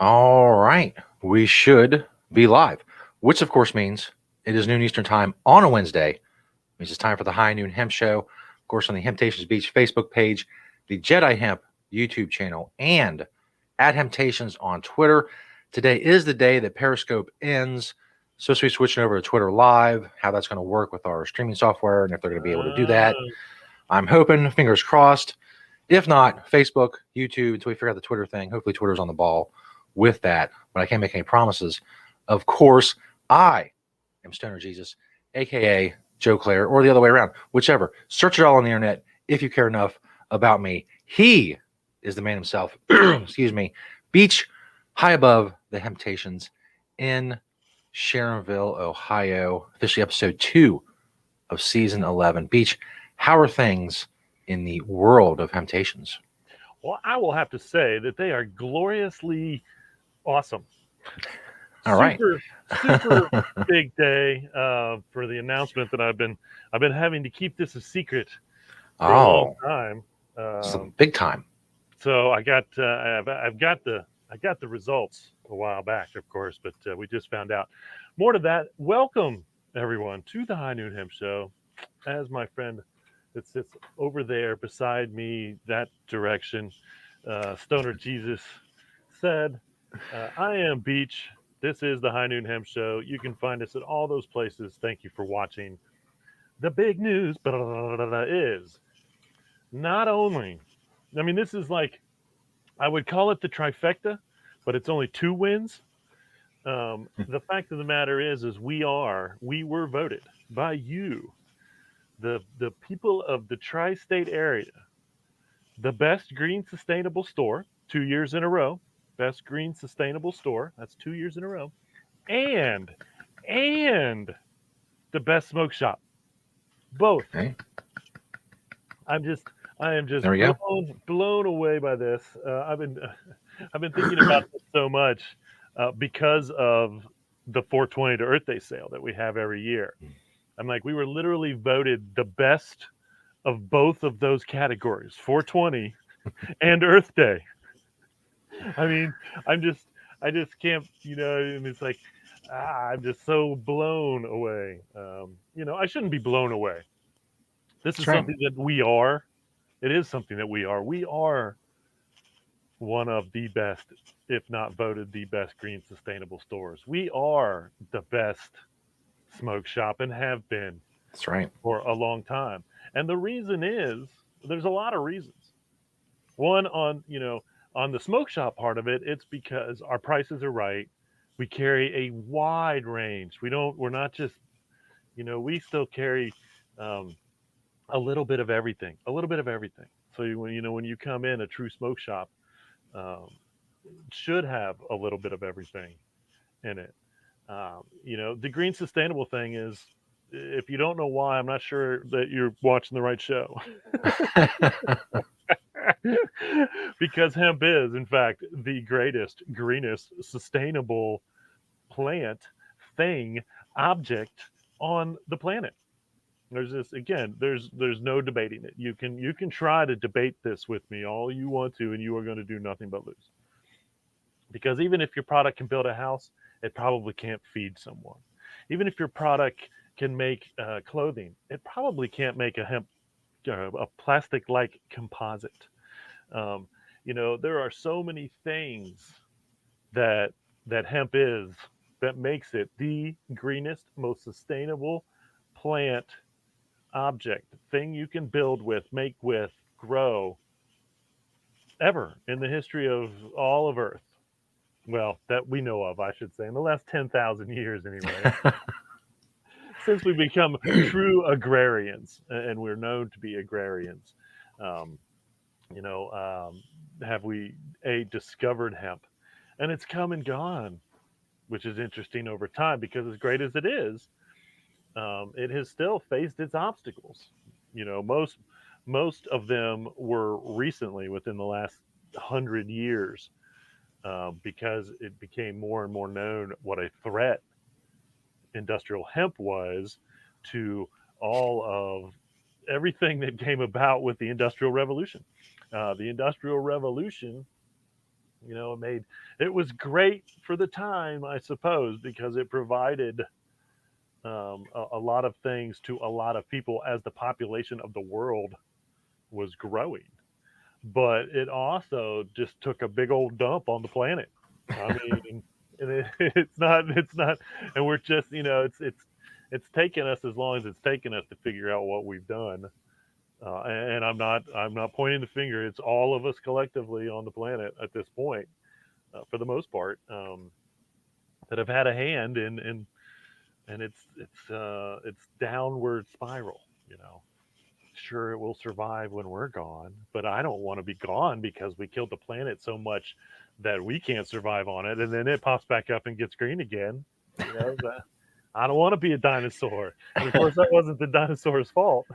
All right. We should be live, which of course means it is noon Eastern time on a Wednesday. It means it's time for the High Noon Hemp Show. Of course, on the Hemptations Beach Facebook page, the Jedi Hemp YouTube channel, and at Hemptations on Twitter. Today is the day that Periscope ends. Supposed to be switching over to Twitter Live, how that's going to work with our streaming software and if they're going to be able to do that. I'm hoping, fingers crossed. If not, Facebook, YouTube, until we figure out the Twitter thing. Hopefully, Twitter's on the ball with that, but I can't make any promises. Of course, I am Stoner Jesus, aka Joe Clare, or the other way around, whichever. Search it all on the internet if you care enough about me. He is the man himself, excuse me, beach high above the Hemptations in Sharonville, Ohio, officially episode 2 of season 11. Beach, how are things in the world of Hemptations? Well, I will have to say that they are gloriously awesome. All right. Super big day for the announcement that I've been having to keep this a secret for a long time. Big time. So I've got the results a while back, of course, but we just found out. More to that. Welcome everyone to the High Noon Hemp Show. As my friend that sits over there beside me, that direction, Stoner Jesus said, I am Beach. This is the High Noon Hemp Show. You can find us at all those places. Thank you for watching. The big news is not only, I mean, this is like, I would call it the trifecta, but it's only 2 wins. The fact of the matter is we were voted by you, the people of the tri-state area, the best green sustainable store 2 years in a row. Best green sustainable store. That's 2 years in a row. And the best smoke shop. Both. Okay. I am just There we go. blown away by this. I've been thinking about this so much because of the 420 to Earth Day sale that we have every year. I'm like, we were literally voted the best of both of those categories, 420 and Earth Day. I mean, I just can't, and it's like, I'm just so blown away. I shouldn't be blown away. This is something that we are. It is something that we are. We are one of the best, if not voted the best green sustainable stores. We are the best smoke shop and have been. That's right. For a long time. And the reason is there's a lot of reasons. One, on the smoke shop part of it, it's because our prices are right. We carry a wide range. We're not just, we still carry a little bit of everything, So when you come in, a true smoke shop should have a little bit of everything in it. The green sustainable thing is, if you don't know why, I'm not sure that you're watching the right show. Because hemp is, in fact, the greatest, greenest, sustainable plant, thing, object on the planet. There's no debating it. You can try to debate this with me all you want to, and you are going to do nothing but lose. Because even if your product can build a house, it probably can't feed someone. Even if your product can make clothing, it probably can't make a hemp, a plastic-like composite. There are so many things that hemp is that makes it the greenest, most sustainable plant object, thing you can build with, make with, grow ever in the history of all of Earth. Well, that we know of, I should say, in the last 10,000 years anyway. Since we become true agrarians, and we're known to be agrarians, um, have we discovered hemp, and it's come and gone, which is interesting over time because as great as it is, it has still faced its obstacles. Most of them were recently within the last 100 years, because it became more and more known what a threat industrial hemp was to all of everything that came about with the Industrial Revolution. The Industrial Revolution It was great for the time, I suppose, because it provided a lot of things to a lot of people as the population of the world was growing. But it also just took a big old dump on the planet. I mean, and it's not, and we're just, it's taken us as long as it's taken us to figure out what we've done. And I'm not pointing the finger. It's all of us collectively on the planet at this point, for the most part, that have had a hand and it's downward spiral. Sure, it will survive when we're gone, but I don't want to be gone because we killed the planet so much that we can't survive on it, and then it pops back up and gets green again. I don't want to be a dinosaur, and of course that wasn't the dinosaur's fault.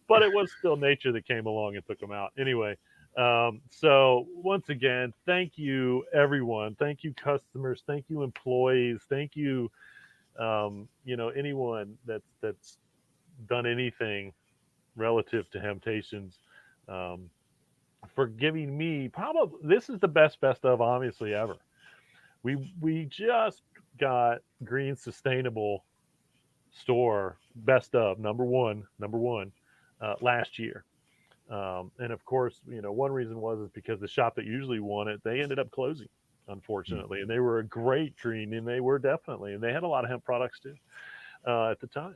But it was still nature that came along and took them out. Anyway, so once again, thank you, everyone. Thank you, customers. Thank you, employees. Thank you, anyone that's done anything relative to Temptations, um, for giving me probably this is the best of obviously ever. We just got Green Sustainable Store best of number one last year. And of course, one reason was is because the shop that usually won it, they ended up closing, unfortunately. And they were a great green, and and they had a lot of hemp products too, at the time.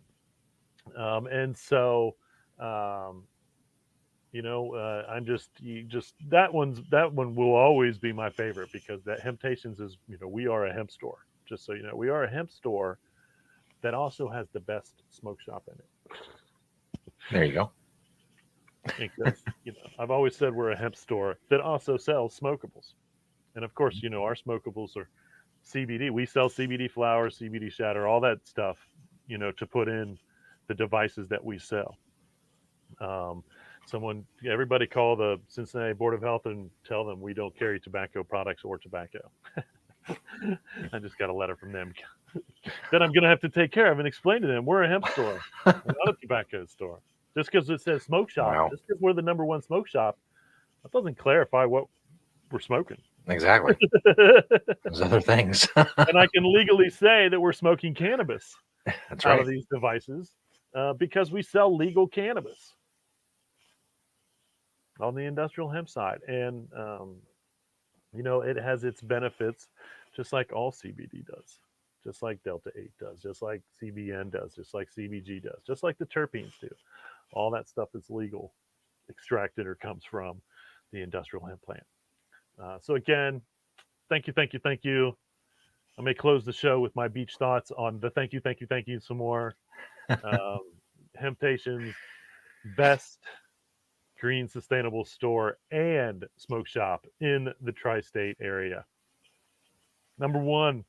And so, um, I'm just that one will always be my favorite because that Hemptations is, we are a hemp store. Just so you know, we are a hemp store that also has the best smoke shop in it. There you go. Because I've always said we're a hemp store that also sells smokables, and of course, our smokables are CBD. We sell CBD flower, CBD shatter, all that stuff, to put in the devices that we sell. Um, Everybody call the Cincinnati Board of Health and tell them we don't carry tobacco products or tobacco. I just got a letter from them that I'm going to have to take care of and explain to them we're a hemp store, we're not a tobacco store. Just because it says smoke shop, Wow. just because we're the number one smoke shop, that doesn't clarify what we're smoking. Exactly. There's other things. And I can legally say that we're smoking cannabis That's out right. of these devices, because we sell legal cannabis on the industrial hemp side. And, it has its benefits, just like all CBD does, just like Delta 8 does, just like CBN does, just like CBG does, just like the terpenes do. All that stuff is legal, extracted or comes from the industrial hemp plant. So, again, thank you, thank you, thank you. I may close the show with my beach thoughts on the thank you some more. Um, Hemptations, best green sustainable store and smoke shop in the tri-state area. Number one,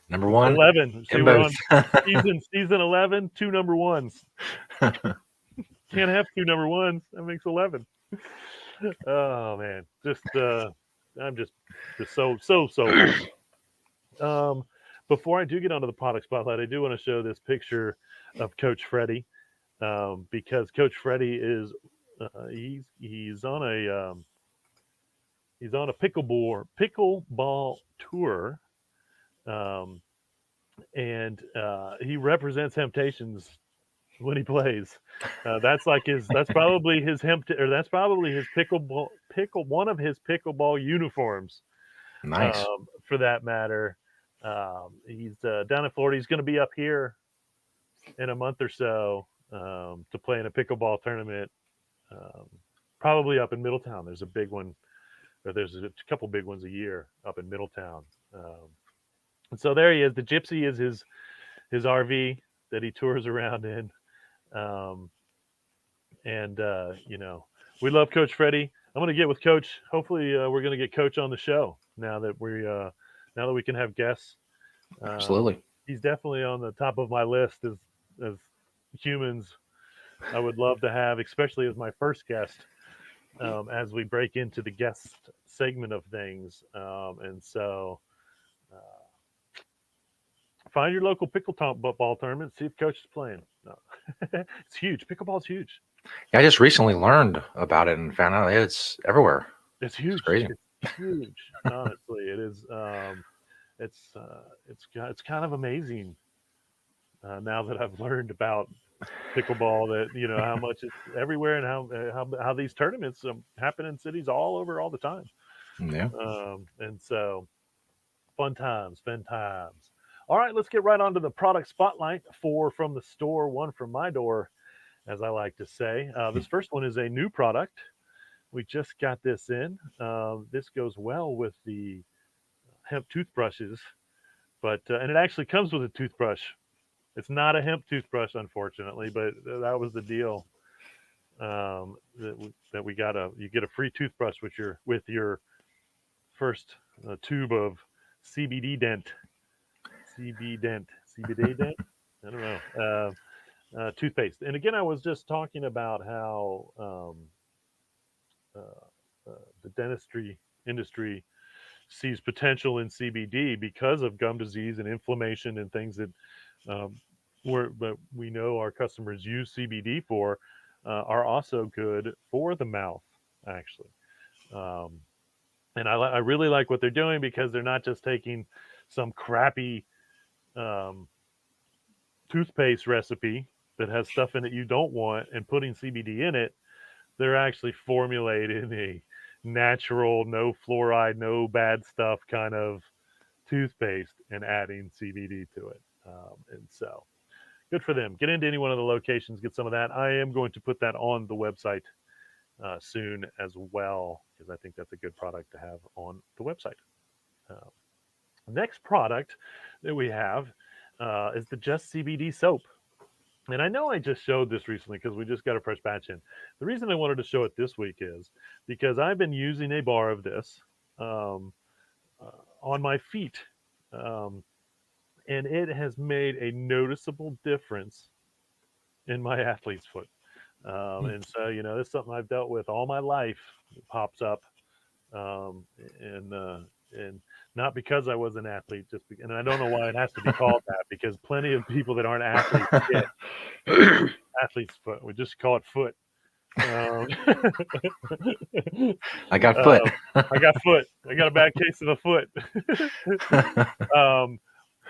Number one 11. See, in we're both. on season 11, two number ones. Can't have two number ones. That makes 11. Oh man, I'm just so. Um, Before I do get onto the product spotlight, I do want to show this picture of Coach Freddie, because Coach Freddie is he's on a pickleball tour, um, and he represents Temptations when he plays. That's probably his or that's probably his one of his pickleball uniforms, Nice. for that matter. He's down in Florida. He's going to be up here in a month or so, to play in a pickleball tournament. Um, Probably up in Middletown. There's a big one, or there's a couple big ones a year up in Middletown. And so there he is. The Gypsy is his RV that he tours around in. Um, and we love Coach Freddie. I'm going to get with Coach. Hopefully, we're going to get Coach on the show now that we can have guests. Absolutely. He's definitely on the top of my list as humans I would love to have, especially as my first guest, as we break into the guest segment of things. And so, uh, find your local ball tournament. See if Coach is playing. No. It's huge. Pickleball's huge. Yeah, I just recently learned about it and found out it's everywhere. It's It's huge. crazy. It's huge. Honestly, it is. It's kind of amazing now that I've learned about pickleball, that how much it's everywhere, and how these tournaments happen in cities all over all the time. Yeah. And so fun times. All right, let's get right on to the product spotlight. 4 from the store, 1 from my door, as I like to say. This first one is a new product. We just got this in. This goes well with the hemp toothbrushes, but and it actually comes with a toothbrush. It's not a hemp toothbrush, unfortunately, but that was the deal. That we got you get a free toothbrush with your first tube of CBD dent, CBD dent. I don't know. Toothpaste. And again, I was just talking about how the dentistry industry sees potential in CBD because of gum disease and inflammation and things that um, but we know our customers use CBD for, are also good for the mouth, actually. Um, and I really like what they're doing, because they're not just taking some crappy um, toothpaste recipe that has stuff in it you don't want and putting CBD in it. They're actually formulating a natural, no fluoride, no bad stuff kind of toothpaste and adding CBD to it. And so good for them. Get into any one of the locations, get some of that. I am going to put that on the website soon as well, because I think that's a good product to have on the website. Uh, Next product that we have is the Just CBD soap. And I know I just showed this recently because we just got a fresh batch in. The reason I wanted to show it this week is because I've been using a bar of this um, on my feet. Um, and it has made a noticeable difference in my athlete's foot. And so, it's something I've dealt with all my life. It pops up, um, and uh, and not because I was an athlete, and I don't know why it has to be called that, because plenty of people that aren't athletes get athlete's foot. We just call it foot. Um, I got foot. I got foot. I got a bad case of the foot. um,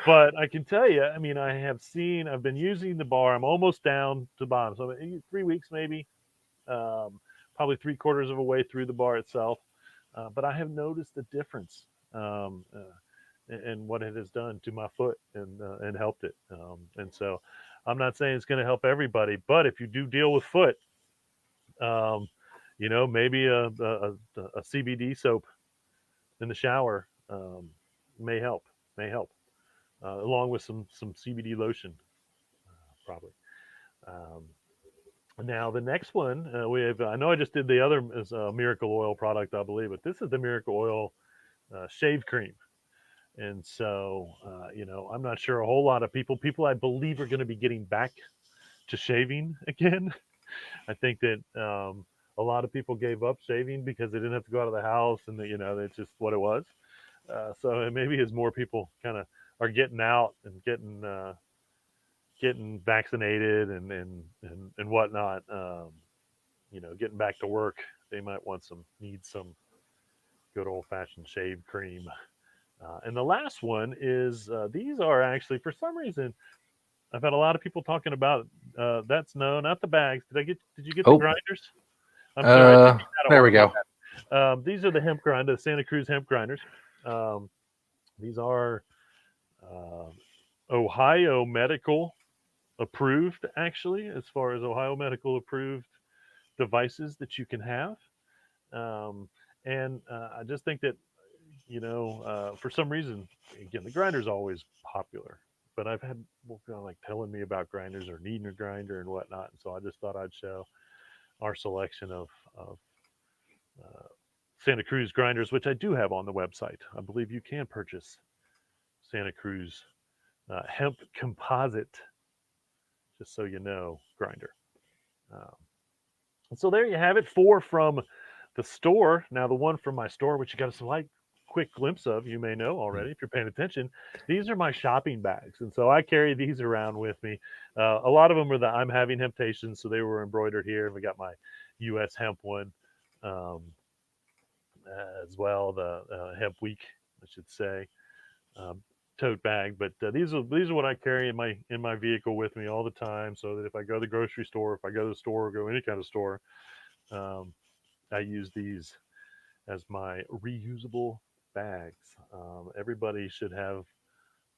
but I can tell you, I mean, I've been using the bar. I'm almost down to the bottom. So 3 weeks, maybe, probably 3/4 of a way through the bar itself. But I have noticed a difference in what it has done to my foot, and helped it. And so I'm not saying it's going to help everybody, but if you do deal with foot, um, maybe a CBD soap in the shower may help. May help, along with some CBD lotion, probably. Um, Now the next one we have. I know I just did the other is a Miracle Oil product, I believe, but this is the Miracle Oil shave cream. And so, I'm not sure a whole lot of people I believe are going to be getting back to shaving again. I think that a lot of people gave up shaving because they didn't have to go out of the house, and that's just what it was. So maybe as more people kind of are getting out and getting vaccinated and whatnot, getting back to work, they might need some good old fashioned shave cream. And the last one is these are actually, for some reason, I've had a lot of people talking about. That's no, not the bags. Did you get the Oh, grinders? I'm sorry, I did get that there we order. My go. bad. These are the hemp grinder, the Santa Cruz hemp grinders. Um, these are uh, Ohio Medical approved, actually, as far as Ohio Medical approved devices that you can have. Um, and I just think that, for some reason, again, the grinder's always popular, but I've had people kind of like telling me about grinders or needing a grinder and whatnot. And so I just thought I'd show our selection of uh, Santa Cruz grinders, which I do have on the website. I believe you can purchase Santa Cruz hemp composite, just so you know, grinder. Um, and so there you have it. 4 from the store. Now the one from my store, which you got a slight quick glimpse of, you may know already if you're paying attention. These are my shopping bags, and so I carry these around with me. A lot of them are the I'm having Hemptations, so they were embroidered here, and we got my U.S. hemp one. Um, as well. The hemp week, I should say, um, tote bag. But these are what I carry in my vehicle with me all the time, so that if I go to the grocery store, if I go to the store, or go any kind of store, um, I use these as my reusable bags. Everybody should have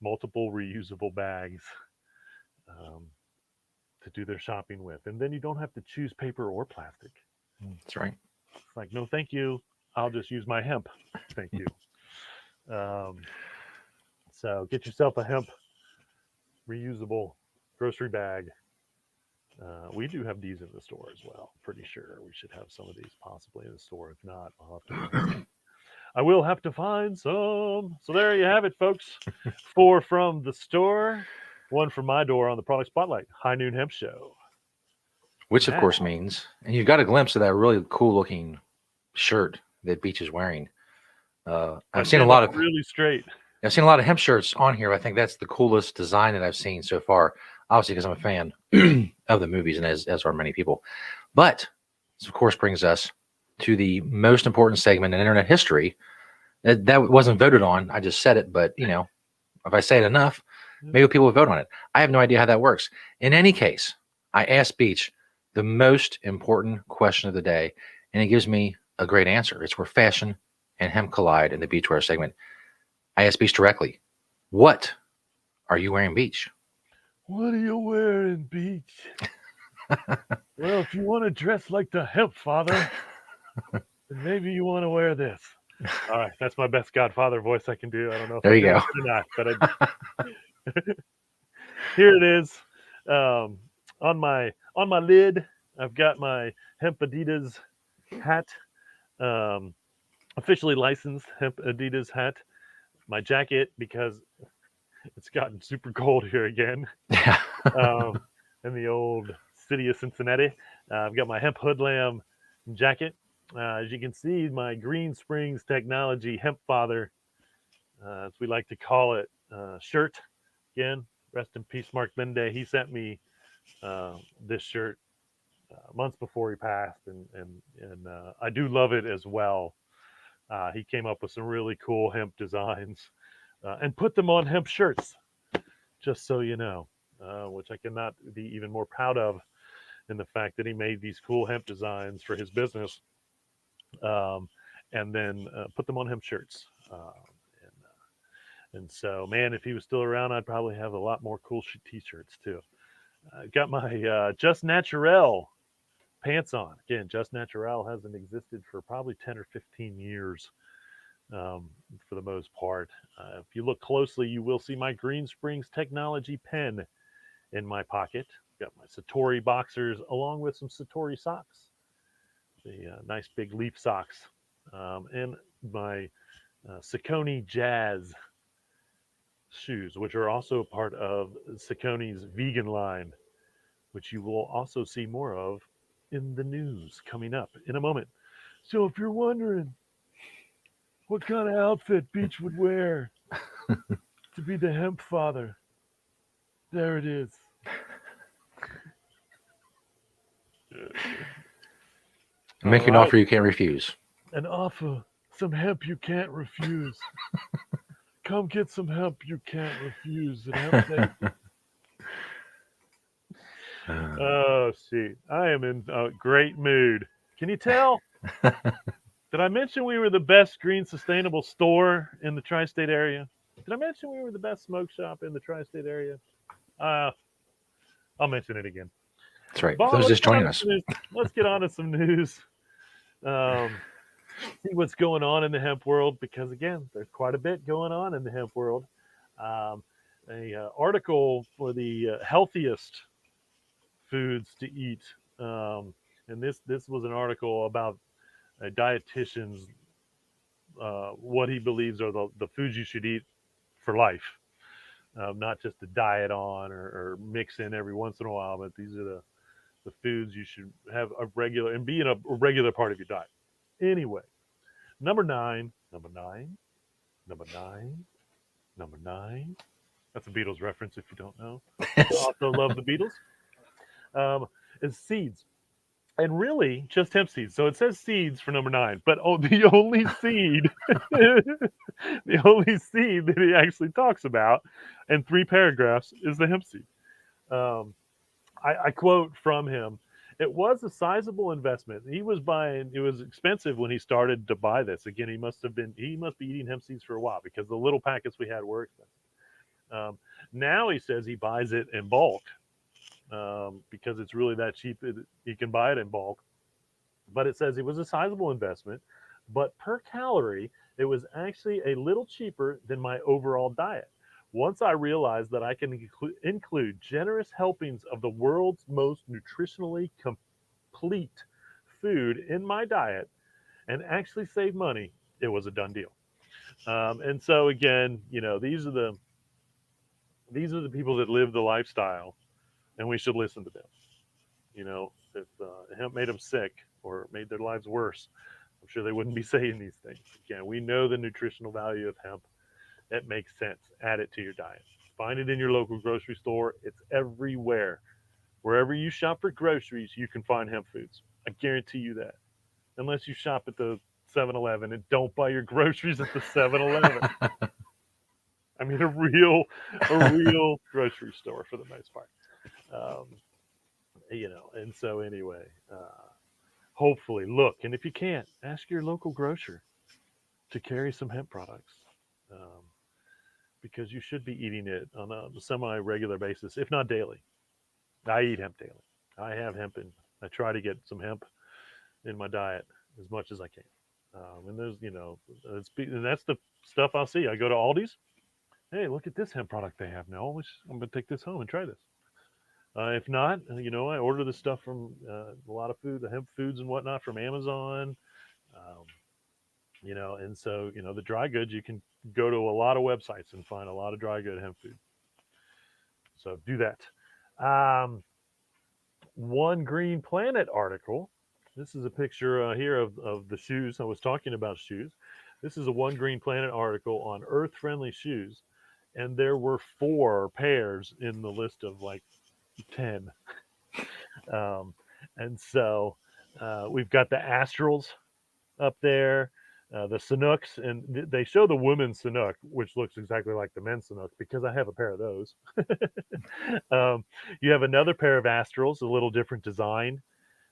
multiple reusable bags um, to do their shopping with, and then you don't have to choose paper or plastic. That's right. It's like, no, thank you. I'll just use my hemp. Thank you. Um, so get yourself a hemp reusable grocery bag. We do have these in the store as well. Pretty sure we should have some of these possibly in the store. If not, I'll have to find some. I will have to find some. So there you have it, folks. 4 from the store, 1 from my door on the product spotlight. High Noon Hemp Show. Which, of Now, course, means, and you've got a glimpse of that really cool looking shirt that Beach is wearing. I I've seen a stand lot up of really straight. I've seen a lot of hemp shirts on here. I think that's the coolest design that I've seen so far. Obviously, because I'm a fan of the movies, and as are many people. But this, of course, brings us to the most important segment in internet history. That wasn't voted on. I just said it, but if I say it enough, maybe people will vote on it. I have no idea how that works. In any case, I asked Beach the most important question of the day, and he gives me a great answer. It's where fashion and hemp collide in the beachwear segment. I asked Beach directly, what are you wearing, Beach? What are you wearing, Beach? Well, if you want to dress like the hemp father, then maybe you want to wear this. All right, that's my best Godfather voice I can do. I don't know if There I you did go. it good or not, but here it is. Um, on my lid, I've got my hemp Adidas hat, um, officially licensed hemp Adidas hat. My jacket, because it's gotten super cold here again, Yeah. um, in the old city of Cincinnati. I've got my hemp hoodlam jacket. As you can see, my Green Springs Technology Hemp Father, as we like to call it, shirt. Again, rest in peace, Mark Bende. He sent me this shirt months before he passed, and I do love it as well. He came up with some really cool hemp designs and put them on hemp shirts, just so you know, which I cannot be even more proud of in the fact that he made these cool hemp designs for his business, um, and then put them on hemp shirts. And so, man, if he was still around, I'd probably have a lot more cool t-shirts too. Got my Just Naturel pants on. Again, Just Naturel hasn't existed for probably 10 or 15 years, for the most part. If you look closely, you will see my Green Springs Technology pen in my pocket. Got my Satori boxers along with some Satori socks, the nice big leaf socks, and my Saucony Jazz shoes, which are also part of Saucony's vegan line, which you will also see more of in the news coming up in a moment. So if you're wondering what kind of outfit Beach would wear to be the hemp father, there it is. All Make an right. offer you can't refuse. An offer, some hemp you can't refuse. Come get some hemp you can't refuse at Hemp Day. Uh, Oh, shoot. I am in a great mood. Can you tell? Did I mention we were the best green sustainable store in the tri state area? Did I mention we were the best smoke shop in the tri state area? Uh, I'll mention it again. that's right. For Vaughn, those let's just get on joining to us. some news. Let's get on to some news. Um, see what's going on in the hemp world, because again, there's quite a bit going on in the hemp world. Um, a article for the healthiest foods to eat, um, and this was an article about a dietitian's what he believes are the foods you should eat for life, not just to diet on or mix in every once in a while, but these are the foods you should have a regular and be in a regular part of your diet. Anyway, number nine, number nine, number nine, number nine. That's a Beatles reference if you don't know. I also love the Beatles. Um, is seeds. and really just hemp seeds. So it says seeds for number 9, but the only seed, the only seed that he actually talks about in 3 paragraphs is the hemp seed. Um, I quote from him. It was a sizable investment. He was buying. It was expensive when he started to buy this. Again, he must be eating hemp seeds for a while because the little packets we had were expensive. Now he says he buys it in bulk because it's really that cheap. He can buy it in bulk. But it says it was a sizable investment, but per calorie, it was actually a little cheaper than my overall diet. Once I realized that I can include generous helpings of the world's most nutritionally complete food in my diet and actually save money, it was a done deal. And so again, these are the people that live the lifestyle, and we should listen to them. If hemp made them sick or made their lives worse, I'm sure they wouldn't be saying these things. Again, we know the nutritional value of hemp. It makes sense. Add it to your diet. Find it in your local grocery store. It's everywhere. Wherever you shop for groceries, you can find hemp foods. I guarantee you that. Unless you shop at the 7-Eleven and don't buy your groceries at the 7-Eleven. I mean a real grocery store for the most part. Um, and so anyway, hopefully look, and if you can't, ask your local grocer to carry some hemp products. Um, because you should be eating it on a semi regular basis, if not daily. I eat hemp daily. I have hemp in. I try to get some hemp in my diet as much as I can. And and that's the stuff I'll see. I go to Aldi's. Hey, look at this hemp product they have now. I'm gonna take this home and try this. If not, I order the stuff from a lot of food, the hemp foods and whatnot from Amazon. Um, and so the dry goods, you can go to a lot of websites and find a lot of dry good hemp food. So do that. Um, One Green Planet article. This is a picture here of the shoes. I was talking about shoes. This is a One Green Planet article on earth friendly shoes. And there were 4 pairs in the list of like 10. Um, and so we've got the Astrals up there, the Sanooks, and they show the women's Sanook, which looks exactly like the men's Sanook because I have a pair of those. um, you have another pair of Astrals, a little different design.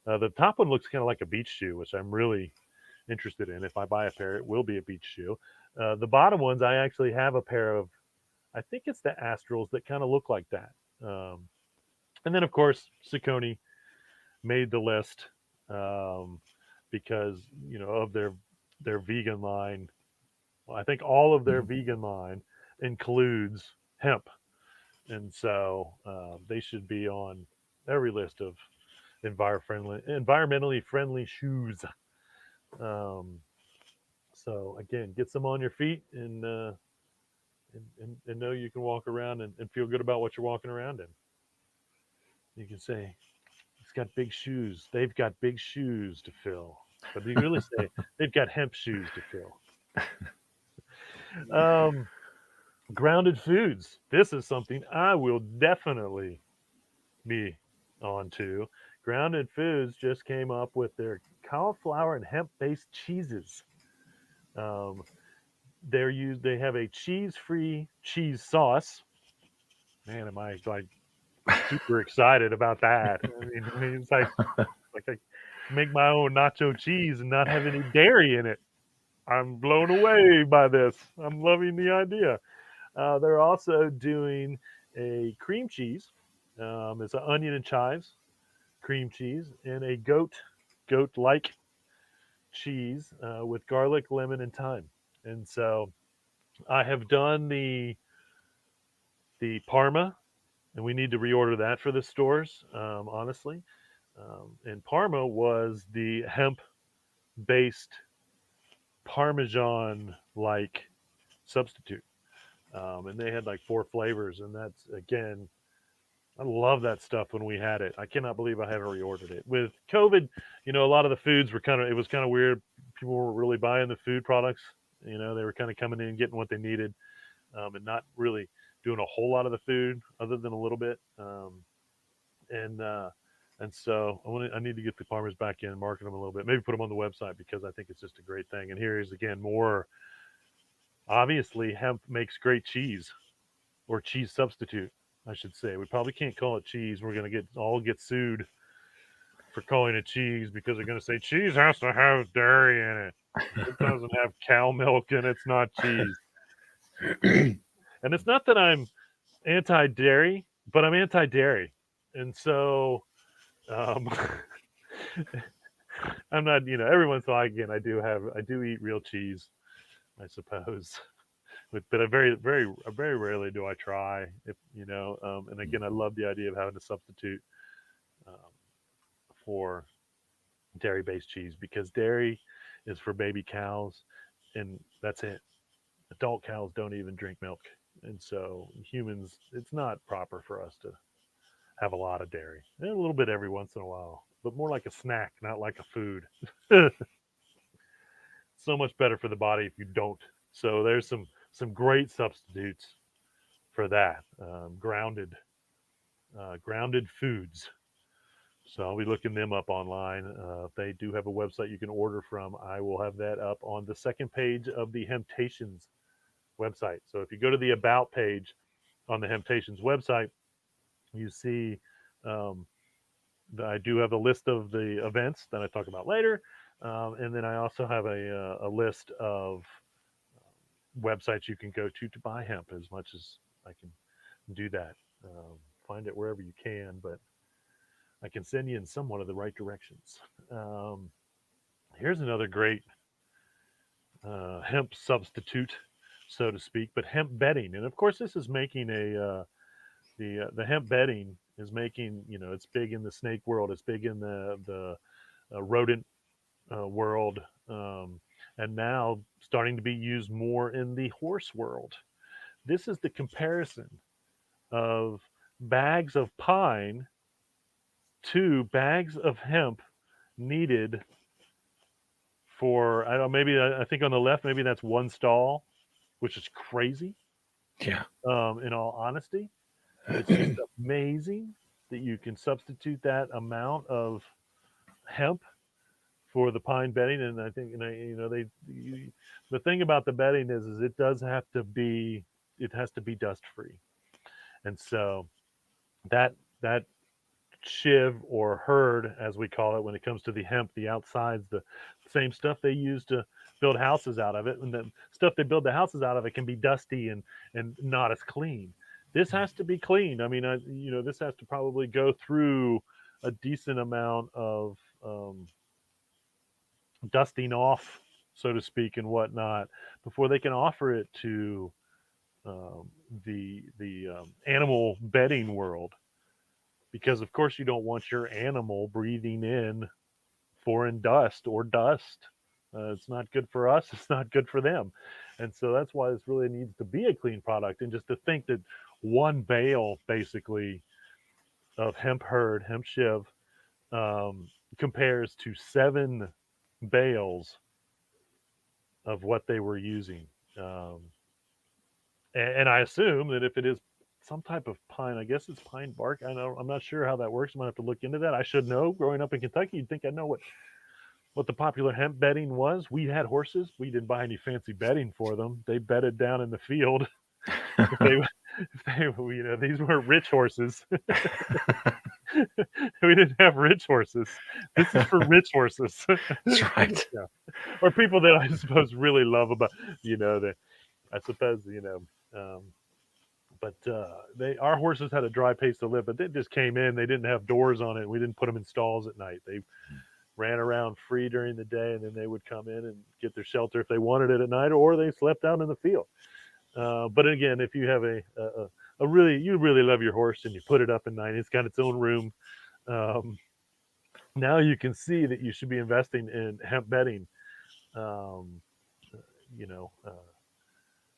The top one looks kind of like a beach shoe, which I'm really interested in. If I buy a pair, it will be a beach shoe. The bottom ones, I actually have a pair of, I think it's the Astrals that kind of look like that. Um, and then, of course, Saucony made the list um, because of their vegan line. Well, I think all of their vegan line includes hemp, and so they should be on every list of environmentally friendly shoes. Um, so again, get some on your feet and know you can walk around and feel good about what you're walking around in. You can say it's got big shoes. They've got big shoes to fill, but you really say they've got hemp shoes to fill. Um, Grounded foods. This is something I will definitely be on to. Grounded Foods just came up with their cauliflower and hemp-based cheeses. Um, they have a cheese-free cheese sauce. Man, am I like super excited about that? I mean, it's like I make my own nacho cheese and not have any dairy in it. I'm blown away by this. I'm loving the idea. They're also doing a cream cheese. It's an onion and chives cream cheese and a goat like cheese with garlic, lemon, and thyme. And so I have done the Parma, and we need to reorder that for the stores. Honestly, and Parma was the hemp based Parmesan like substitute. And they had like 4 flavors, and that's again, I love that stuff when we had it. I cannot believe I haven't reordered it. With COVID, a lot of the foods were it was kind of weird. People were really buying the food products. They were kind of coming in and getting what they needed, and not really doing a whole lot of the food other than a little bit. And And so I need to get the farmers back in and market them a little bit. Maybe put them on the website because I think it's just a great thing. And here is again more obviously hemp makes great cheese or cheese substitute, I should say. We probably can't call it cheese. We're gonna get sued for calling it cheese because they're gonna say cheese has to have dairy in it. If it doesn't have cow milk and it's not cheese. And it's not that I'm anti-dairy, but I'm anti-dairy. And so um, I'm not, every once in a while, again, I do eat real cheese, I suppose. But very rarely do I try. If and again, I love the idea of having a substitute um, for dairy-based cheese because dairy is for baby cows, and that's it. Adult cows don't even drink milk, and so humans, it's not proper for us to have a lot of dairy. And a little bit every once in a while, but more like a snack, not like a food. So much better for the body if you don't. So there's some great substitutes for that. Grounded foods. So I'll be looking them up online. They do have a website you can order from. I will have that up on the second page of the Hemptations website. So if you go to the About page on the Hemptations website, you see um, I do have a list of the events that I talk about later. And then I also have a list of websites you can go to buy hemp as much as I can do that. Find it wherever you can, but I can send you in somewhat of the right directions. Um, Here's another great hemp substitute, so to speak, but hemp bedding. And of course, this is making the hemp bedding is making it's big in the snake world. It's big in the rodent world, and now starting to be used more in the horse world. This is the comparison of bags of pine to bags of hemp needed for I don't know, maybe I think on the left maybe that's one stall, which is crazy. Yeah. In all honesty, it's just amazing that you can substitute that amount of hemp for the pine bedding. And I think the thing about the bedding is it has to be dust free, and so that shiv or herd, as we call it, when it comes to the hemp, the outsides, the same stuff they use to build houses out of it, and the stuff they build the houses out of it can be dusty and not as clean. This has to be clean. I mean, this has to probably go through a decent amount of dusting off, so to speak, and whatnot, before they can offer it to the animal bedding world, because of course you don't want your animal breathing in foreign dust or dust. It's not good for us. It's not good for them, and so that's why this really needs to be a clean product. And just to think that one bale, basically, of hemp shiv, compares to 7 bales of what they were using. Um, and I assume that if it is some type of pine, I guess it's pine bark. I'm not sure how that works. I'm gonna have to look into that. I should know. Growing up in Kentucky, you'd think I know what the popular hemp bedding was. We had horses. We didn't buy any fancy bedding for them. They bedded down in the field. if they, if they, these were rich horses. We didn't have rich horses. This is for rich horses. That's right. Yeah. Or people that I suppose really love about, that I suppose, but they our horses had a dry pace to live, but they just came in. They didn't have doors on it. We didn't put them in stalls at night. They ran around free during the day, and then they would come in and get their shelter if they wanted it at night, or they slept out in the field. But again, if you have a really you really love your horse and you put it up at night, it's got its own room. Um, Now you can see that you should be investing in hemp bedding. Um, you know,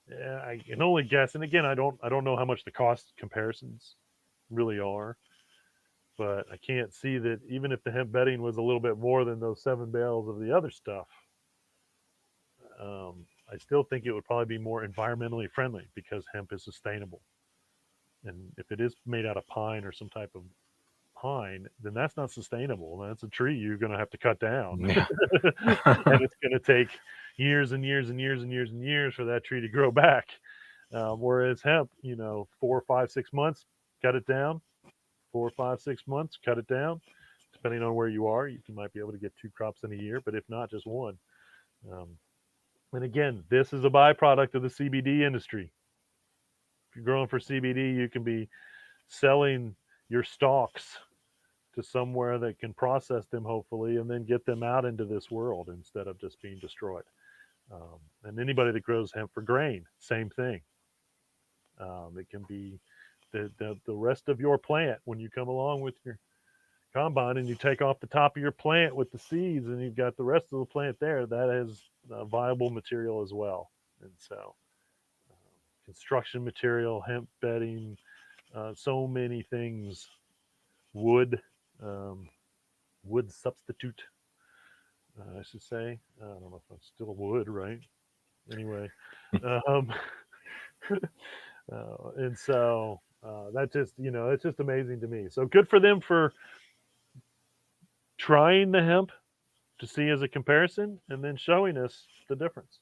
yeah, I can only guess. And again, I don't know how much the cost comparisons really are, but I can't see that even if the hemp bedding was a little bit more than those 7 bales of the other stuff, I still think it would probably be more environmentally friendly because hemp is sustainable. And if it is made out of pine or some type of pine, then that's not sustainable. That's a tree you're going to have to cut down. Yeah. And it's going to take years and years and years and years and years for that tree to grow back. Whereas hemp, 4, 5, 6 months, cut it down. 4, 5, 6 months, cut it down. Depending on where you are, you might be able to get 2 crops in a year, but if not, just one. Um, and again, this is a byproduct of the CBD industry. If you're growing for CBD, you can be selling your stalks to somewhere that can process them, hopefully, and then get them out into this world instead of just being destroyed. And anybody that grows hemp for grain, same thing. It can be the rest of your plant when you come along with your combine and you take off the top of your plant with the seeds and you've got the rest of the plant there. That is viable material as well. And so, construction material, hemp bedding, so many things, wood, um, wood substitute, I should say. I don't know if I'm still wood, right? Anyway, um, and so that just, it's just amazing to me. So good for them for trying the hemp to see as a comparison and then showing us the difference,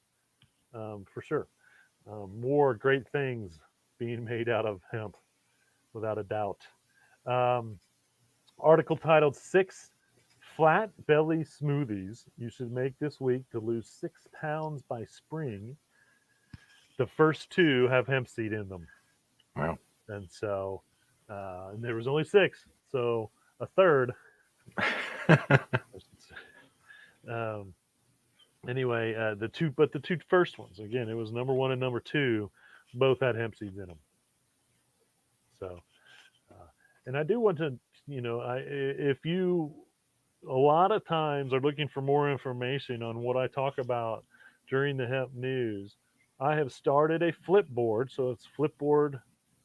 for sure. More great things being made out of hemp, without a doubt. Um, Article titled Six Flat Belly Smoothies You Should Make This Week to Lose 6 pounds by Spring. The first two have hemp seed in them. Wow. And so, and there was only six. So a third. um, anyway, the two first ones, again, it was number one and number two, both had hemp seeds in them. So, and I do want to, if you a lot of times are looking for more information on what I talk about during the hemp news, I have started a Flipboard. So it's Flipboard,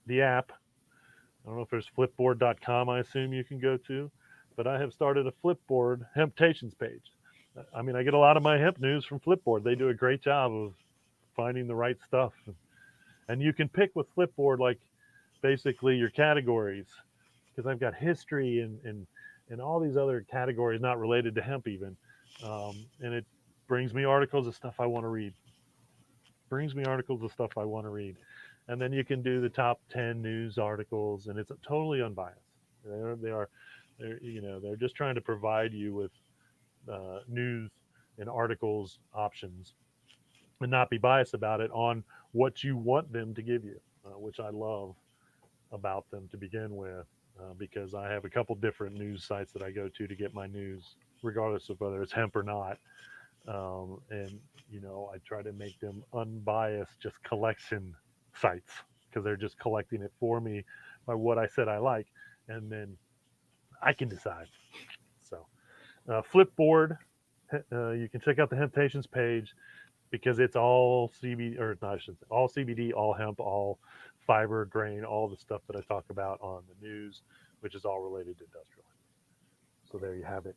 the app. I don't know if there's flipboard.com, I assume you can go to, but I have started a Flipboard Hemptations page. I mean, I get a lot of my hemp news from Flipboard. They do a great job of finding the right stuff. And you can pick with Flipboard, like basically your categories, because I've got history and all these other categories not related to hemp even. And it brings me articles of stuff I want to read. And then you can do the top 10 news articles, and it's totally unbiased. They're just trying to provide you with news and articles options, and not be biased about it on what you want them to give you, which I love about them to begin with, because I have a couple different news sites that I go to get my news, regardless of whether it's hemp or not. And I try to make them unbiased, just collection sites, because they're just collecting it for me by what I said I like, and then I can decide. So, Flipboard, you can check out the Hemptations page, because it's all CBD, or not, I should say, all CBD, all hemp, all fiber, grain, all the stuff that I talk about on the news, which is all related to industrial. So there you have it.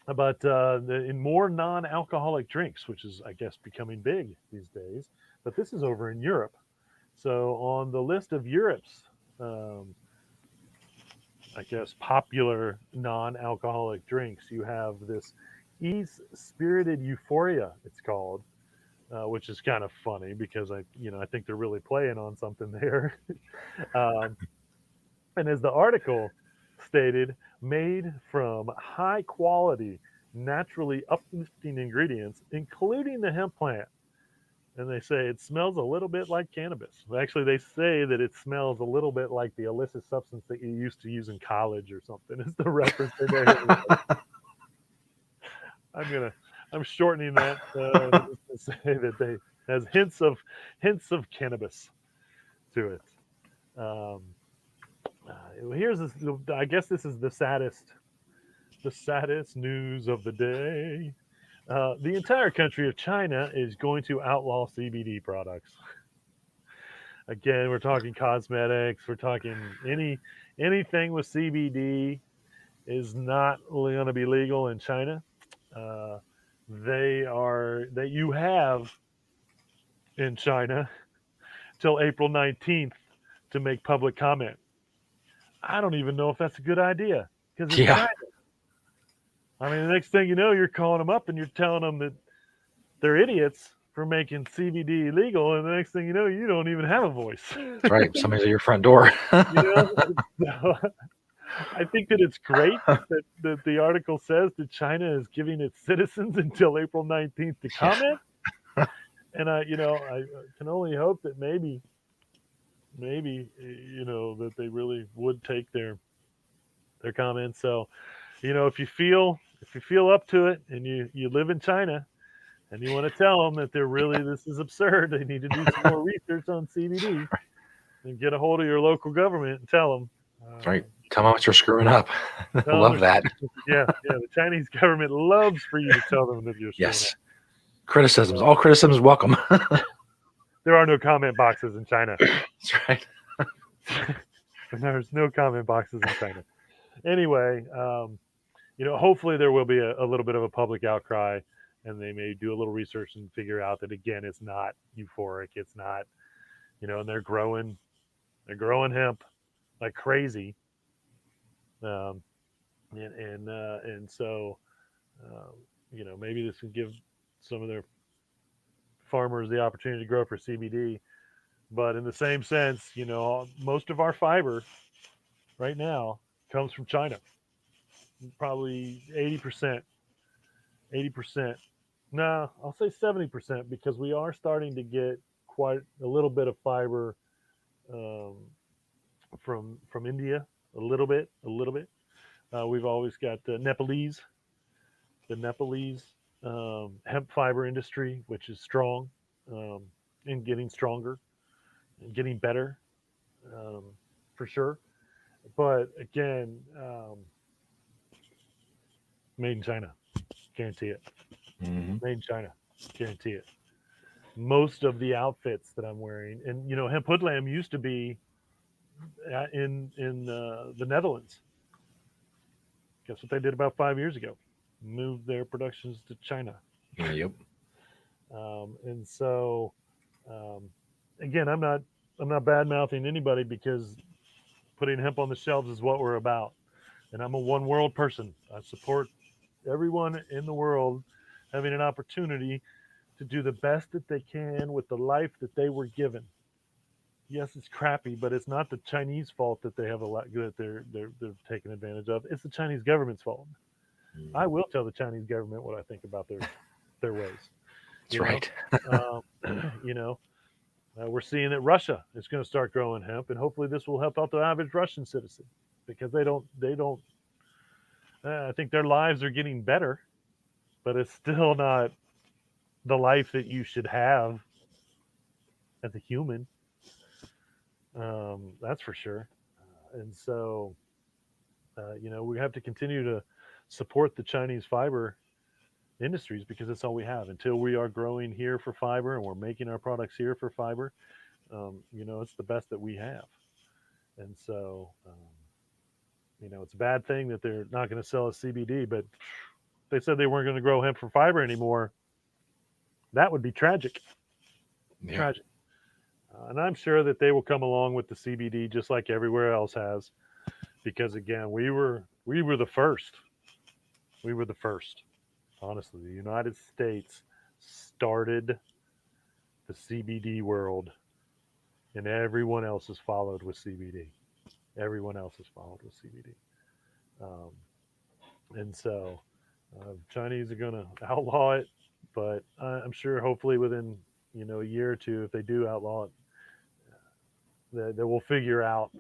But in more non-alcoholic drinks, which is, I guess, becoming big these days. But this is over in Europe. So on the list of Europe's, I guess, popular non-alcoholic drinks, you have this Ease Spirited Euphoria, it's called, which is kind of funny because I think they're really playing on something there. um, and as the article stated, made from high quality, naturally uplifting ingredients, including the hemp plant. And they say it smells a little bit like cannabis. Actually, they say that it smells a little bit like the illicit substance that you used to use in college or something. Is the reference in there? I'm shortening that to say that they has hints of cannabis to it. Um, Here's this, I guess this is the saddest news of the day. The entire country of China is going to outlaw CBD products. Again, we're talking cosmetics. We're talking anything with CBD is not going to be legal in China. Uh, you have in China till April 19th to make public comment. I don't even know if that's a good idea because it's Yeah, China. I mean, the next thing you know, you're calling them up and you're telling them that they're idiots for making CBD illegal, and the next thing you know, you don't even have a voice. that's right. Somebody's at your front door. You know, so I think that it's great that the article says that China is giving its citizens until April 19th to Yeah, comment, and I can only hope that maybe that they really would take their comments. So if you feel up to it and you live in China and you want to tell them that this is absurd, they need to do some more research on CBD and get a hold of your local government and tell them. that's right. Tell them what you're screwing up. Tell them Love that. yeah, yeah. The Chinese government loves for you to tell them that you're screwing up. Yes. Criticisms. So, All criticisms welcome. there are no comment boxes in China. That's right. There's no comment boxes in China. Anyway, hopefully there will be a little bit of a public outcry, and they may do a little research and figure out that again, it's not euphoric. It's not, and they're growing hemp like crazy, um, and so um, maybe this can give some of their farmers the opportunity to grow for CBD. But in the same sense, most of our fiber right now comes from China. Probably 80%, 80%. No, I'll say 70% because we are starting to get quite a little bit of fiber um, from India. A little bit, a little bit. We've always got the Nepalese hemp fiber industry, which is strong um, and getting stronger and getting better um, for sure. But again, made in China, guarantee it. Mm-hmm. Made in China, guarantee it. Most of the outfits that I'm wearing, and Hemp Hoodlam used to be in the Netherlands. Guess what they did about 5 years ago? Moved their productions to China. Yep. And so, um, again, I'm not bad mouthing anybody because putting hemp on the shelves is what we're about. And I'm a one world person. I support everyone in the world having an opportunity to do the best that they can with the life that they were given. Yes, it's crappy, but it's not the Chinese fault that they have a lot that they're taking advantage of. It's the Chinese government's fault. I will tell the Chinese government what I think about their ways. That's You know, right. you know, we're seeing that Russia is going to start growing hemp, and hopefully this will help out the average Russian citizen because they don't. I think their lives are getting better, but it's still not the life that you should have as a human. That's for sure. And so, we have to continue to support the Chinese fiber industries because that's all we have until we are growing here for fiber and we're making our products here for fiber. It's the best that we have. And so, it's a bad thing that they're not going to sell us CBD, but they said they weren't going to grow hemp for fiber anymore. That would be tragic. Yeah. Tragic. And I'm sure that they will come along with the CBD just like everywhere else has, because again, we were the first. We were the first. Honestly, the United States started the CBD world, and everyone else has followed with CBD. Everyone else has followed with CBD. Um, and so, Chinese are going to outlaw it, but I'm sure hopefully within a year or two, if they do outlaw it, they will figure out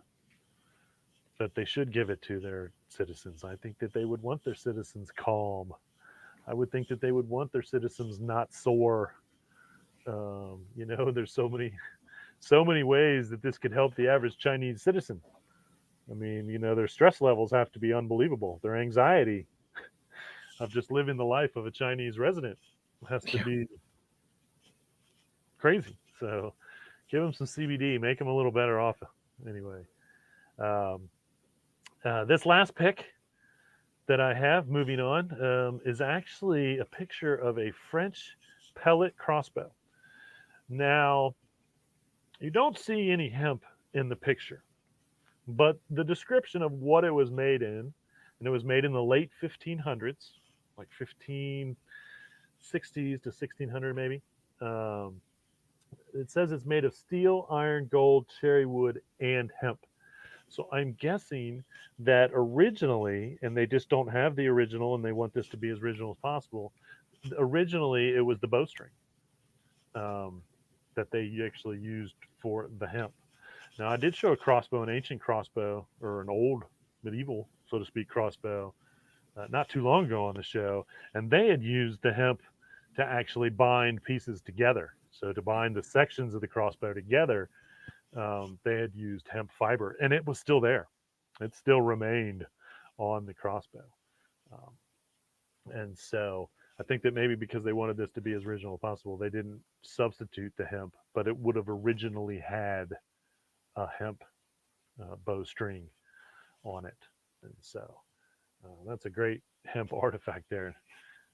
that they should give it to their citizens. I think that they would want their citizens calm. I would think that they would want their citizens not sore. There's so many ways that this could help the average Chinese citizen. I mean, their stress levels have to be unbelievable. Their anxiety of just living the life of a Chinese resident has to Yeah. be crazy. So give them some CBD, make them a little better off. Anyway, um, this last pick that I have, moving on, is actually a picture of a French pellet crossbow. Now, you don't see any hemp in the picture. But the description of what it was made in, and it was made in the late 1500s, like 1560s to 1600 maybe. Um, it says it's made of steel, iron, gold, cherry wood, and hemp. So I'm guessing that originally, and they just don't have the original, and they want this to be as original as possible. Originally, it was the bowstring um, that they actually used for the hemp. Now, I did show a crossbow, an ancient crossbow, or an old medieval, so to speak, crossbow, not too long ago on the show, and they had used the hemp to actually bind pieces together. So to bind the sections of the crossbow together, they had used hemp fiber, and it was still there. It still remained on the crossbow. Um, and so I think that maybe because they wanted this to be as original as possible, they didn't substitute the hemp, but it would have originally had a hemp bowstring on it. And so that's a great hemp artifact there.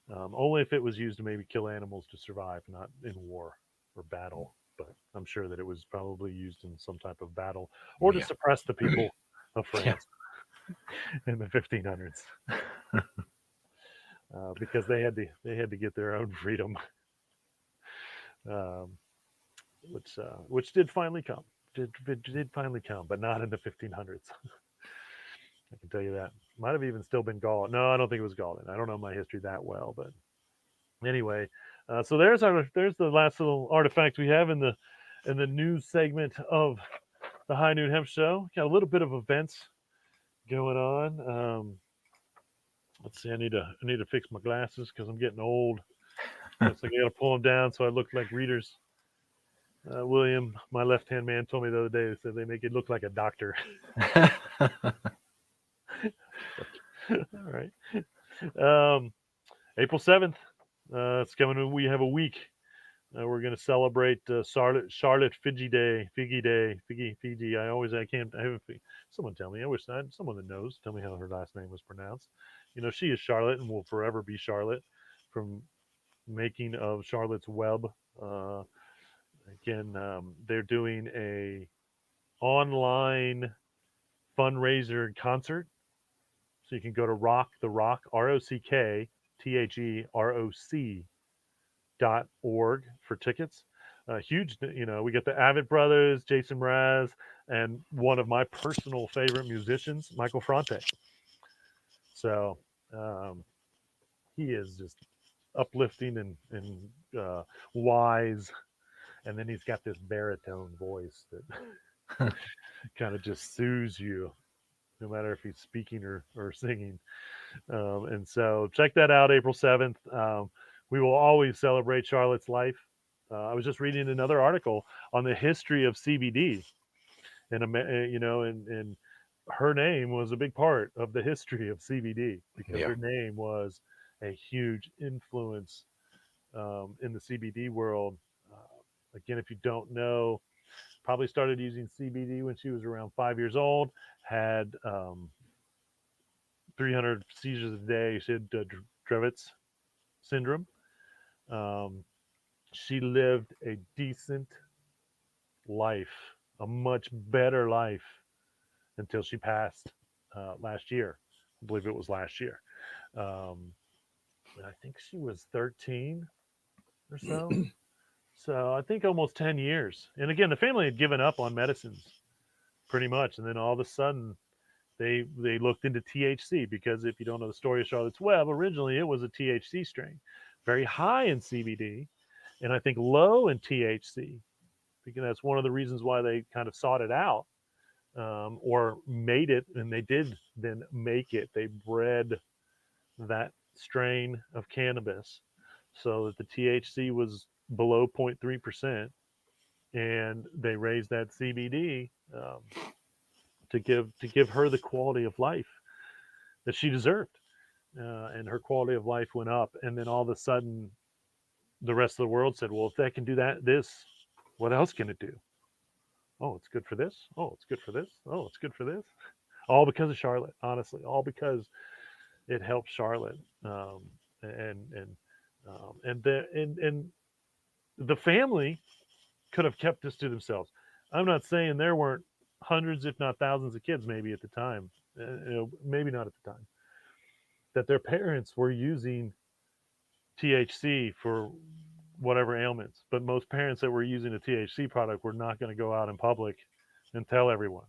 Only if it was used to maybe kill animals to survive, not in war or battle. But I'm sure that it was probably used in some type of battle or to Yeah. suppress the people of Yeah. France in the 1500s, because they had to get their own freedom, um, which did finally come. Did finally come, but not in the 1500s. I can tell you that. Might have even still been Gaul. No, I don't think it was Gaul. I don't know my history that well, but anyway, so there's the last little artifact we have in the news segment of the High Noon Hemp Show. Got a little bit of events going on. Let's see. I need to fix my glasses because I'm getting old. Looks like I got to pull them down so I look like readers. William, my left hand man, told me the other day. They said they make it look like a doctor. All right. Um, April 7th. It's coming. We have a week. We're going to celebrate Charlotte Figi Day. Figi. I can't. I haven't. Someone tell me. I wish someone that knows tell me how her last name was pronounced. She is Charlotte and will forever be Charlotte from making of Charlotte's Web. Uh, Again, they're doing a online fundraiser concert, so you can go to Rock the Rock ROCKTHEROC.org for tickets. Huge, we got the Avett Brothers, Jason Mraz, and one of my personal favorite musicians, Michael Fronte. So um, he is just uplifting and wise, and then he's got this baritone voice that kind of just soothes you, no matter if he's speaking or singing. And so check that out, April 7th. We will always celebrate Charlotte's life. I was just reading another article on the history of CBD, and her name was a big part of the history of CBD because Yeah. her name was a huge influence in the CBD world. Again, if you don't know, probably started using CBD when she was around 5 years old, had 300 seizures a day. She had Dravet's syndrome. Um, she lived a decent life, a much better life until she passed last year. I believe it was last year. Um, I think she was 13 or so. So I think almost 10 years. And again, the family had given up on medicines pretty much. And then all of a sudden, they looked into THC because if you don't know the story of Charlotte's Web, originally it was a THC strain, very high in CBD, and I think low in THC. Because that's one of the reasons why they kind of sought it out, or made it, and they did then make it. They bred that strain of cannabis so that the THC was below 0.3%, and they raised that CBD to give her the quality of life that she deserved. And her quality of life went up. And then all of a sudden, the rest of the world said, "Well, if that can do this, what else can it do? Oh, it's good for this. Oh, it's good for this. Oh, it's good for this." All because of Charlotte, honestly, all because it helped Charlotte, and the family could have kept this to themselves. I'm not saying there weren't hundreds, if not thousands, of kids, maybe at the time, maybe not at the time, that their parents were using THC for whatever ailments. But most parents that were using a THC product were not going to go out in public and tell everyone.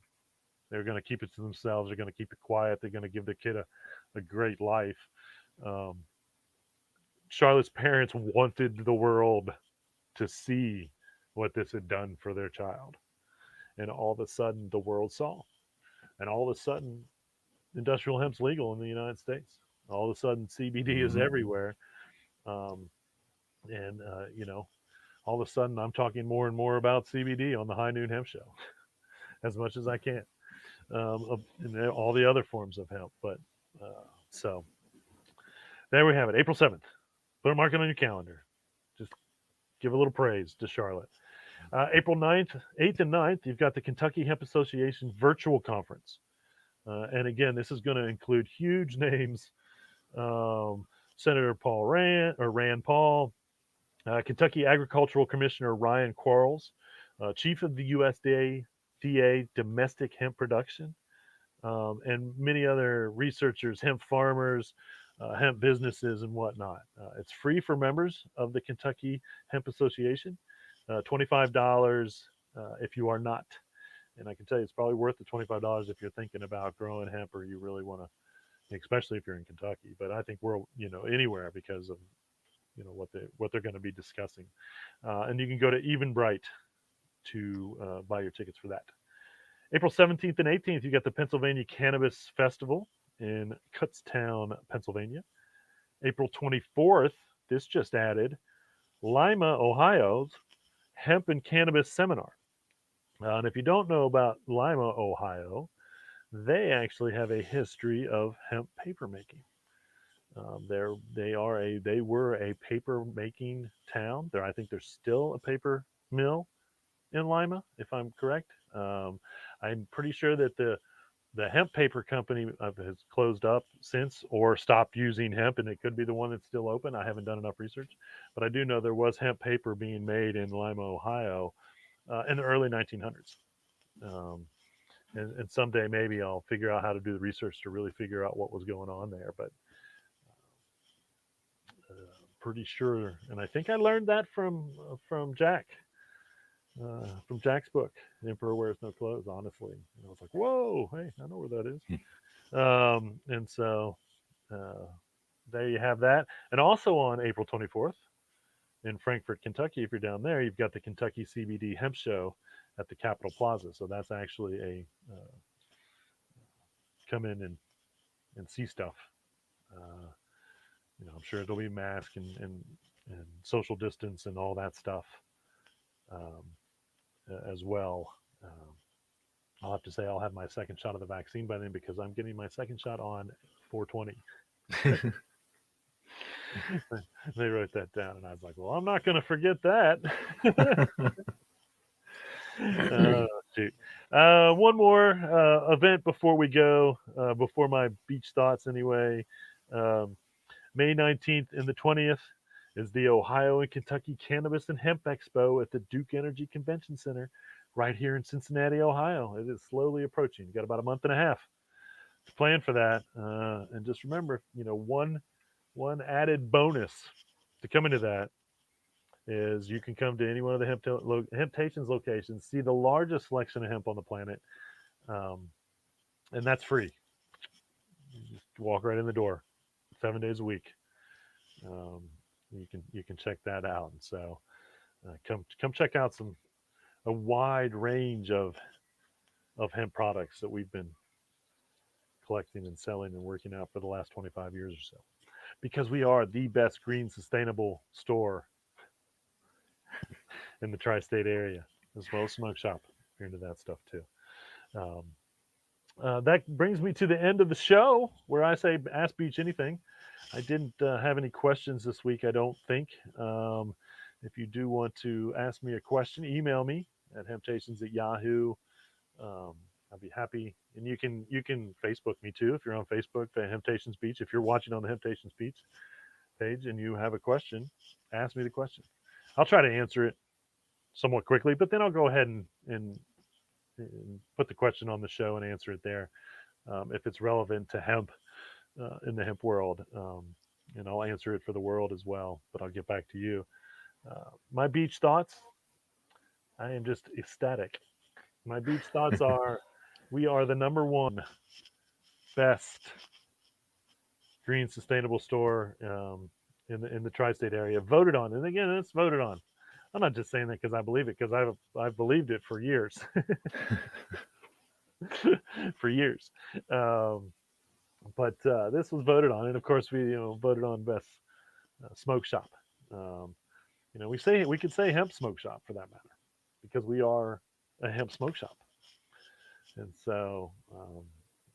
They're going to keep it to themselves. They're going to keep it quiet. They're going to give their kid a great life. Um, Charlotte's parents wanted the world to see what this had done for their child. And all of a sudden, the world saw. And all of a sudden, industrial hemp's legal in the United States. All of a sudden, CBD is Mhm. everywhere. Um, and, all of a sudden, I'm talking more and more about CBD on the High Noon Hemp Show as much as I can, and all the other forms of hemp. But so there we have it. April 7th. Put a mark it on your calendar. Just give a little praise to Charlotte. April 9th, 8th, and 9th, you've got the Kentucky Hemp Association virtual conference. And again, this is going to include huge names: um, Senator Paul Rand or Rand Paul, Kentucky Agricultural Commissioner Ryan Quarles, Chief of the USDA Domestic Hemp Production, and many other researchers, hemp farmers, hemp businesses, and whatnot. It's free for members of the Kentucky Hemp Association. $25 if you are not. And I can tell you, it's probably worth the $25 if you're thinking about growing hemp or you really want to, especially if you're in Kentucky. But I think we're anywhere because of what they're going to be discussing. And you can go to Eventbrite to buy your tickets for that. April 17th and 18th, you got the Pennsylvania Cannabis Festival in Kutztown, Pennsylvania. April 24th, this just added, Lima, Ohio's Hemp and Cannabis Seminar. And if you don't know about Lima, Ohio, they actually have a history of hemp paper making. They were a paper making town. I think there's still a paper mill in Lima, if I'm correct. I'm pretty sure that the hemp paper company has closed up since or stopped using hemp, and it could be the one that's still open. I haven't done enough research, but I do know there was hemp paper being made in Lima, Ohio, in the early 1900s. Um, and someday maybe I'll figure out how to do the research to really figure out what was going on there. But pretty sure, and I think I learned that from Jack, from Jack's book, "The Emperor Wears No Clothes." Honestly, and I was like, "Whoa, hey, I know where that is." And so uh, there you have that. And also on April 24th in Frankfort, Kentucky, if you're down there, you've got the Kentucky CBD Hemp Show at the Capitol Plaza. So that's actually a come in and see stuff. Uh, I'm sure it'll be mask and social distance and all that stuff um, as well. I'll have to say I'll have my second shot of the vaccine by then because I'm getting my second shot on 420. They wrote that down, and I was like, "Well, I'm not going to forget that." Shoot. One more event before we go, before my beach thoughts, anyway. Um, May 19th and the 20th is the Ohio and Kentucky Cannabis and Hemp Expo at the Duke Energy Convention Center right here in Cincinnati, Ohio. It is slowly approaching. You got about a month and a half to plan for that. And just remember, one added bonus to come into that is you can come to any one of the Hemptations locations, see the largest selection of hemp on the planet, and that's free. You just walk right in the door, 7 days a week. Um, you can check that out. And so come check out a wide range of hemp products that we've been collecting and selling and working out for the last 25 years or so, because we are the best green sustainable store in the tri-state area, as well as smoke shop. If you're into that stuff too. Um, that brings me to the end of the show, where I say ask Beach anything. I didn't have any questions this week, I don't think. If you do want to ask me a question, email me at hemptations@yahoo. I'll be happy, and you can Facebook me too if you're on Facebook, the Hemptations Beach. If you're watching on the Hemptations Beach page and you have a question, ask me the question. I'll try to answer it somewhat quickly, but then I'll go ahead and and put the question on the show and answer it there if it's relevant to hemp in the hemp world. And I'll answer it for the world as well, but I'll get back to you. My beach thoughts, I am just ecstatic. My beach thoughts are we are the number one best green sustainable store in the tri-state area, voted on. And again, it's voted on. I'm not just saying that because I believe it, because I've believed it for years, for years. Um, but this was voted on, and of course we voted on best smoke shop. Um, we could say hemp smoke shop for that matter, because we are a hemp smoke shop. And so,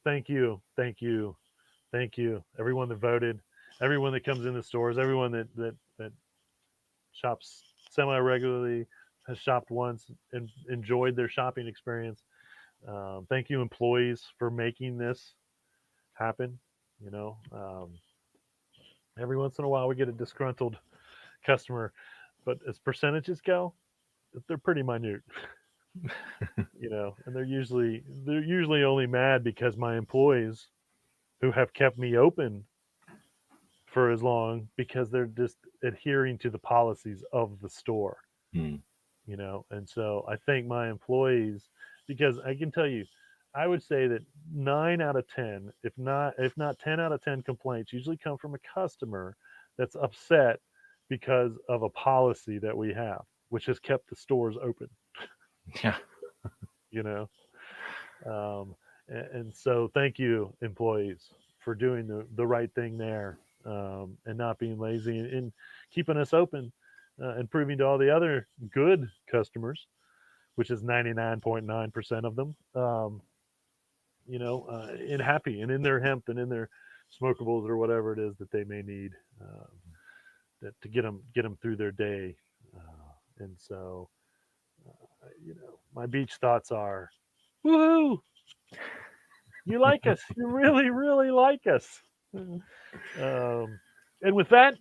thank you, thank you, thank you, everyone that voted, everyone that comes in the stores, everyone that shops semi regularly, has shopped once and enjoyed their shopping experience. Thank you, employees, for making this happen. You know, every once in a while we get a disgruntled customer, but as percentages go, they're pretty minute. And they're usually only mad because my employees who have kept me open for as long, because they're just adhering to the policies of the store. Hmm. And so I thank my employees, because I can tell you, I would say that 9 out of 10, if not 10 out of 10 complaints usually come from a customer that's upset because of a policy that we have, which has kept the stores open. Yeah. you know and so thank you, employees, for doing the right thing there, and not being lazy, and keeping us open, and proving to all the other good customers, which is 99.9% of them, and happy and in their hemp and in their smokables or whatever it is that they may need, to get them through their day. And so, my beach thoughts are, woohoo! You like us. You really, really like us. And with that,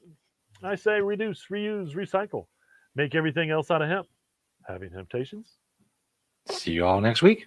I say reduce, reuse, recycle. Make everything else out of hemp. Having temptations. See you all next week.